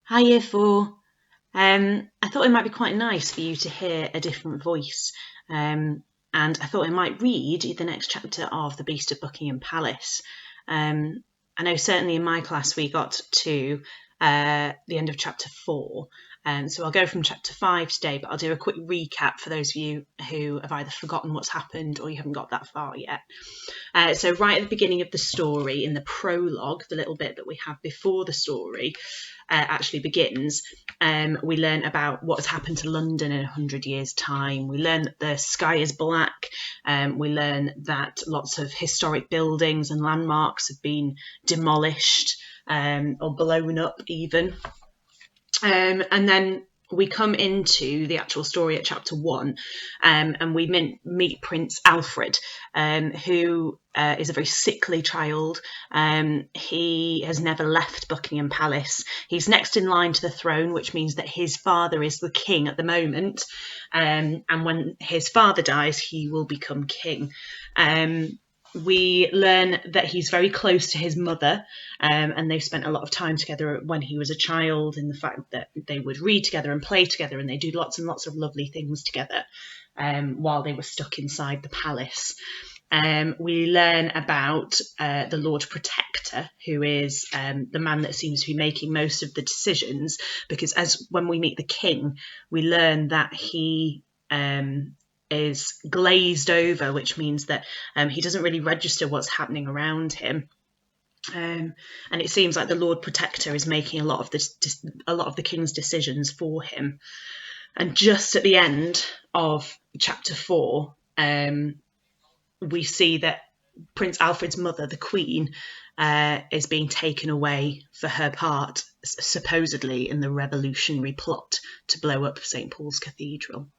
Hi, Year 4. I thought it might be quite nice for you to hear a different voice, and I thought I might read the next chapter of The Beast of Buckingham Palace. I know certainly in my class we got to the end of chapter 4, so I'll go from chapter 5 today, but I'll do a quick recap for those of you who have either forgotten what's happened or you haven't got that far yet. So right at the beginning of the story, in the prologue, the little bit that we have before the story actually begins, we learn about what has happened to London in 100 years' time. We learn that the sky is black. We learn that lots of historic buildings and landmarks have been demolished or blown up even. And then we come into the actual story at chapter 1, and we meet Prince Alfred, who is a very sickly child. He has never left Buckingham Palace. He's next in line to the throne, which means that his father is the king at the moment. And when his father dies, he will become king. We learn that he's very close to his mother, and they've spent a lot of time together when he was a child, in the fact that they would read together and play together, and they do lots and lots of lovely things together while they were stuck inside the palace. We learn about the Lord Protector, who is the man that seems to be making most of the decisions, because when we meet the king, we learn that he is glazed over, which means that he doesn't really register what's happening around him. And it seems like the Lord Protector is making a lot of the king's decisions for him. And just at the end of chapter 4, we see that Prince Alfred's mother, the Queen, is being taken away for her part, supposedly, in the revolutionary plot to blow up St. Paul's Cathedral.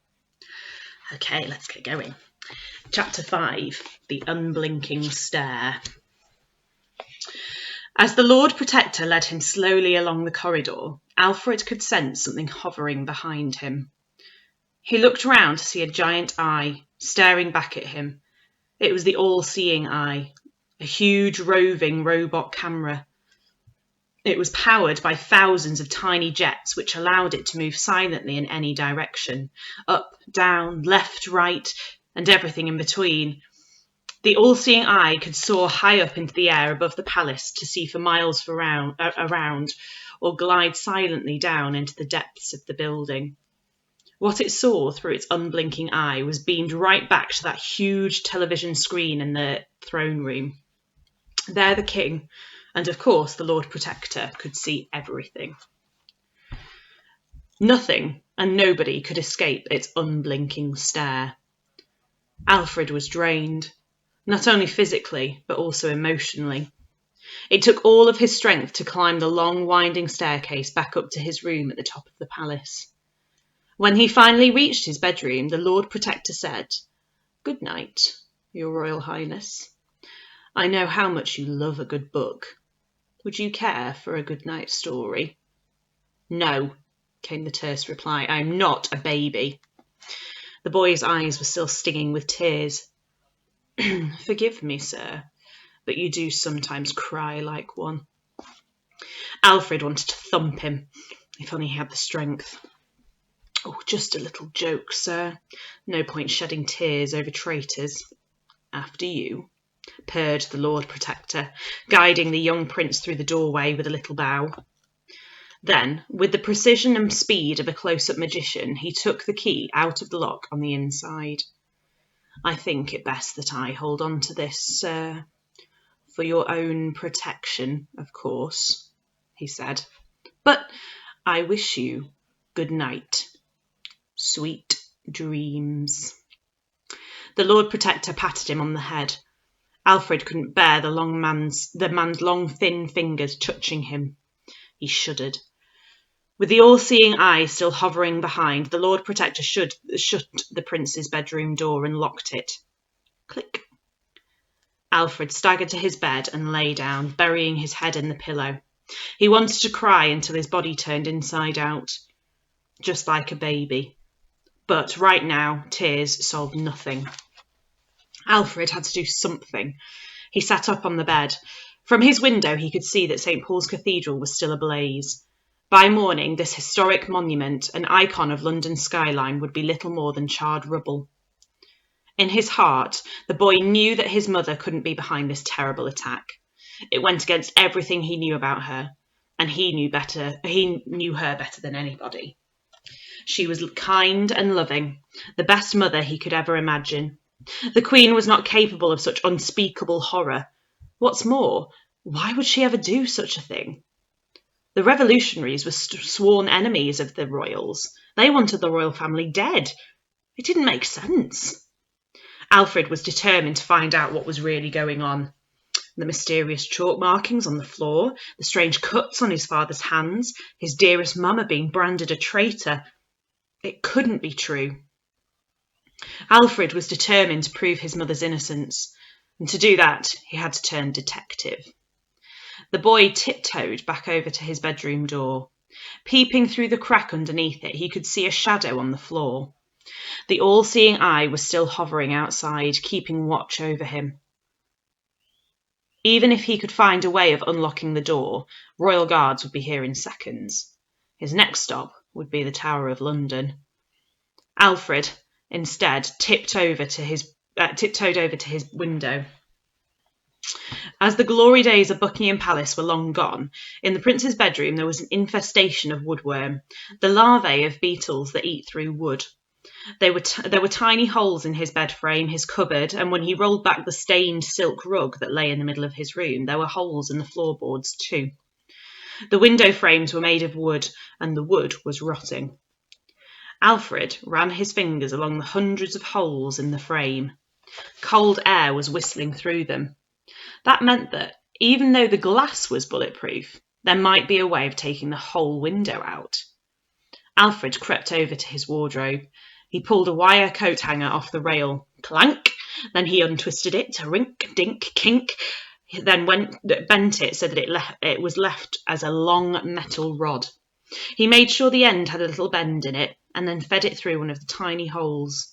Okay, let's get going. Chapter 5, The Unblinking Stare. As the Lord Protector led him slowly along the corridor, Alfred could sense something hovering behind him. He looked round to see a giant eye staring back at him. It was the all-seeing eye, a huge roving robot camera. It was powered by thousands of tiny jets, which allowed it to move silently in any direction, up, down, left, right, and everything in between. The all-seeing eye could soar high up into the air above the palace to see for miles around, or glide silently down into the depths of the building. What it saw through its unblinking eye was beamed right back to that huge television screen in the throne room. There the king, and of course the Lord Protector, could see everything. Nothing and nobody could escape its unblinking stare. Alfred was drained, not only physically, but also emotionally. It took all of his strength to climb the long, winding staircase back up to his room at the top of the palace. When he finally reached his bedroom, the Lord Protector said, "Good night, Your Royal Highness. I know how much you love a good book. Would you care for a good night story?" "No," came the terse reply. "I am not a baby." The boy's eyes were still stinging with tears. "Forgive me, sir, but you do sometimes cry like one." Alfred wanted to thump him, if only he had the strength. "Oh, just a little joke, sir. No point shedding tears over traitors. After you," purred the Lord Protector, guiding the young prince through the doorway with a little bow. Then, with the precision and speed of a close-up magician, he took the key out of the lock on the inside. "I think it best that I hold on to this, sir. For your own protection, of course," he said. "But I wish you good night. Sweet dreams." The Lord Protector patted him on the head. Alfred couldn't bear the man's long, thin fingers touching him. He shuddered. With the all-seeing eye still hovering behind, the Lord Protector shut the prince's bedroom door and locked it. Click. Alfred staggered to his bed and lay down, burying his head in the pillow. He wanted to cry until his body turned inside out, just like a baby. But right now, tears solved nothing. Alfred had to do something. He sat up on the bed. From his window, he could see that St. Paul's Cathedral was still ablaze. By morning, this historic monument, an icon of London's skyline, would be little more than charred rubble. In his heart, the boy knew that his mother couldn't be behind this terrible attack. It went against everything he knew about her, and he knew her better than anybody. She was kind and loving, the best mother he could ever imagine. The Queen was not capable of such unspeakable horror. What's more, why would she ever do such a thing? The revolutionaries were sworn enemies of the royals. They wanted the royal family dead. It didn't make sense. Alfred was determined to find out what was really going on. The mysterious chalk markings on the floor, the strange cuts on his father's hands, his dearest mama being branded a traitor. It couldn't be true. Alfred was determined to prove his mother's innocence, and to do that, he had to turn detective. The boy tiptoed back over to his bedroom door. Peeping through the crack underneath it, he could see a shadow on the floor. The all-seeing eye was still hovering outside, keeping watch over him. Even if he could find a way of unlocking the door, royal guards would be here in seconds. His next stop would be the Tower of London. Alfred, instead, tiptoed over to his window. As the glory days of Buckingham Palace were long gone, in the prince's bedroom there was an infestation of woodworm, the larvae of beetles that eat through wood. There were tiny holes in his bed frame, his cupboard, and when he rolled back the stained silk rug that lay in the middle of his room, there were holes in the floorboards too. The window frames were made of wood, and the wood was rotting. Alfred ran his fingers along the hundreds of holes in the frame. Cold air was whistling through them. That meant that, even though the glass was bulletproof, there might be a way of taking the whole window out. Alfred crept over to his wardrobe. He pulled a wire coat hanger off the rail. Clank! Then he untwisted it. Rink, dink, kink. He then bent it so that it was left as a long metal rod. He made sure the end had a little bend in it, and then fed it through one of the tiny holes.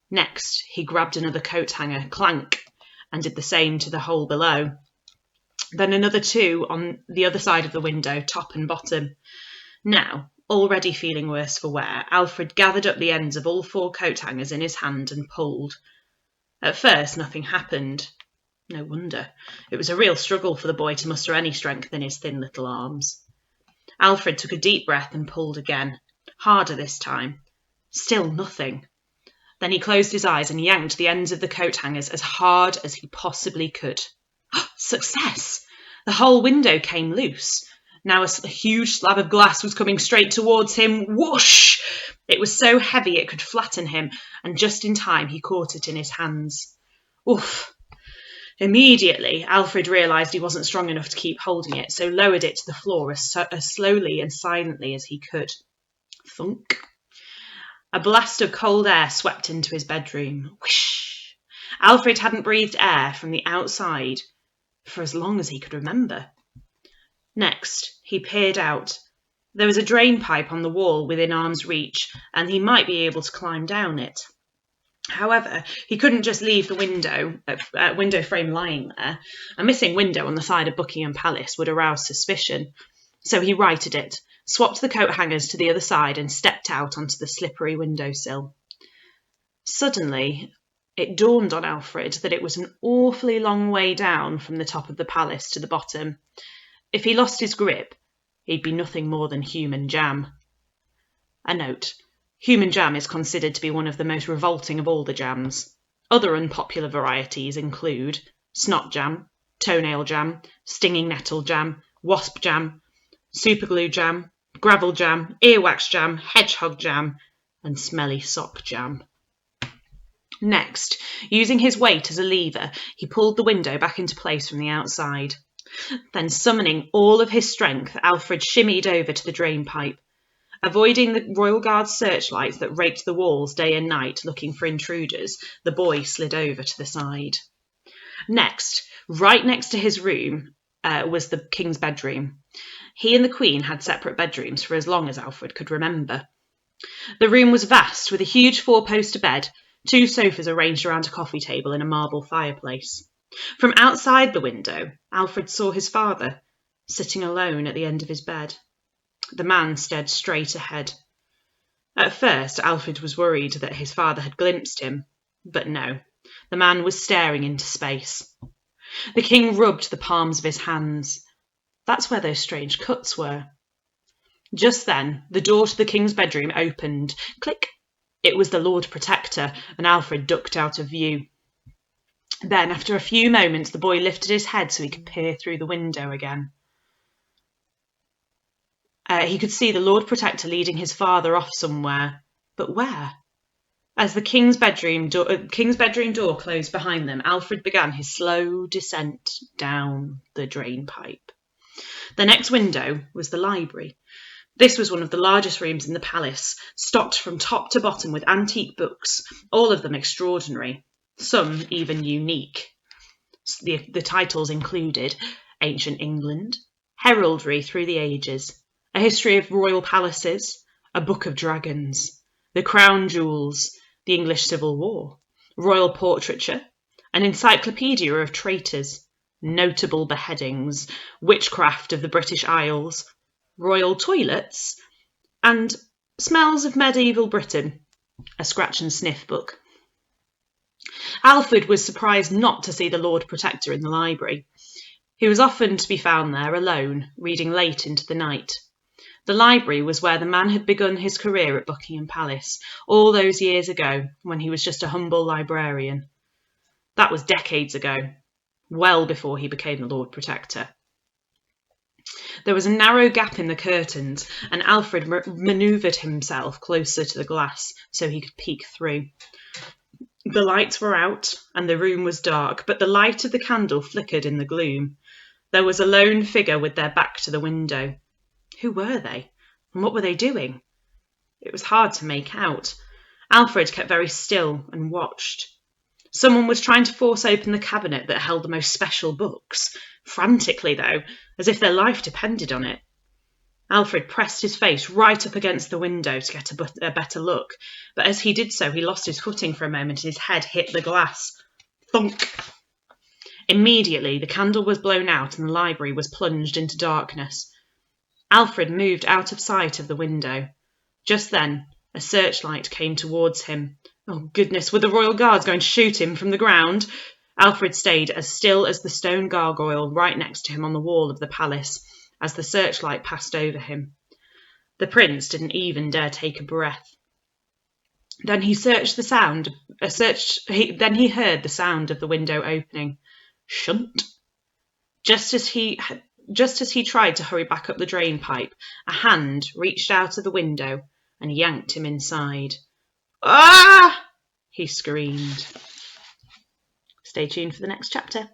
Next, he grabbed another coat hanger. Clank! And did the same to the hole below. Then another two on the other side of the window, top and bottom. Now, already feeling worse for wear, Alfred gathered up the ends of all 4 coat hangers in his hand and pulled. At first, nothing happened. No wonder. It was a real struggle for the boy to muster any strength in his thin little arms. Alfred took a deep breath and pulled again. Harder this time. Still nothing. Then he closed his eyes and yanked the ends of the coat hangers as hard as he possibly could. Success! The whole window came loose. Now a huge slab of glass was coming straight towards him. Whoosh! It was so heavy it could flatten him, and just in time he caught it in his hands. Oof! Immediately, Alfred realised he wasn't strong enough to keep holding it, so lowered it to the floor as slowly and silently as he could. Thunk! A blast of cold air swept into his bedroom. Whoosh! Alfred hadn't breathed air from the outside for as long as he could remember. Next, he peered out. There was a drain pipe on the wall within arm's reach, and he might be able to climb down it. However, he couldn't just leave the window frame lying there. A missing window on the side of Buckingham Palace would arouse suspicion. So he righted it, swapped the coat hangers to the other side, and stepped out onto the slippery windowsill. Suddenly, it dawned on Alfred that it was an awfully long way down from the top of the palace to the bottom. If he lost his grip, he'd be nothing more than human jam. A note. Human jam is considered to be one of the most revolting of all the jams. Other unpopular varieties include snot jam, toenail jam, stinging nettle jam, wasp jam, superglue jam, gravel jam, earwax jam, hedgehog jam, and smelly sock jam. Next, using his weight as a lever, he pulled the window back into place from the outside. Then, summoning all of his strength, Alfred shimmied over to the drain pipe. Avoiding the Royal Guard's searchlights that raked the walls day and night looking for intruders, the boy slid over to the side. Next, right next to his room, was the King's bedroom. He and the Queen had separate bedrooms for as long as Alfred could remember. The room was vast, with a huge 4-poster bed, 2 sofas arranged around a coffee table and a marble fireplace. From outside the window, Alfred saw his father, sitting alone at the end of his bed. The man stared straight ahead. At first, Alfred was worried that his father had glimpsed him, but no, the man was staring into space. The king rubbed the palms of his hands. That's where those strange cuts were. Just then, the door to the king's bedroom opened. Click! It was the Lord Protector, and Alfred ducked out of view. Then, after a few moments, the boy lifted his head so he could peer through the window again. He could see the Lord Protector leading his father off somewhere. But where? As the king's bedroom door closed behind them, Alfred began his slow descent down the drain pipe. The next window was the library. This was one of the largest rooms in the palace, stocked from top to bottom with antique books, all of them extraordinary, some even unique. The titles included Ancient England, Heraldry Through the Ages, A History of Royal Palaces, A Book of Dragons, The Crown Jewels, The English Civil War, Royal Portraiture, an Encyclopedia of Traitors, Notable Beheadings, Witchcraft of the British Isles, Royal Toilets, and Smells of Medieval Britain, a scratch and sniff book. Alfred was surprised not to see the Lord Protector in the library. He was often to be found there alone, reading late into the night. The library was where the man had begun his career at Buckingham Palace, all those years ago, when he was just a humble librarian. That was decades ago, well before he became the Lord Protector. There was a narrow gap in the curtains, and Alfred manoeuvred himself closer to the glass so he could peek through. The lights were out, and the room was dark, but the light of the candle flickered in the gloom. There was a lone figure with their back to the window. Who were they, and what were they doing? It was hard to make out. Alfred kept very still and watched. Someone was trying to force open the cabinet that held the most special books, frantically though, as if their life depended on it. Alfred pressed his face right up against the window to get a better look, but as he did so, he lost his footing for a moment and his head hit the glass. Thunk! Immediately, the candle was blown out and the library was plunged into darkness. Alfred moved out of sight of the window. Just then, a searchlight came towards him. Oh, goodness, were the royal guards going to shoot him from the ground? Alfred stayed as still as the stone gargoyle right next to him on the wall of the palace as the searchlight passed over him. The prince didn't even dare take a breath. Then he heard the sound of the window opening. Shunt! Just as he tried to hurry back up the drain pipe, a hand reached out of the window and yanked him inside. Ah! He screamed. Stay tuned for the next chapter.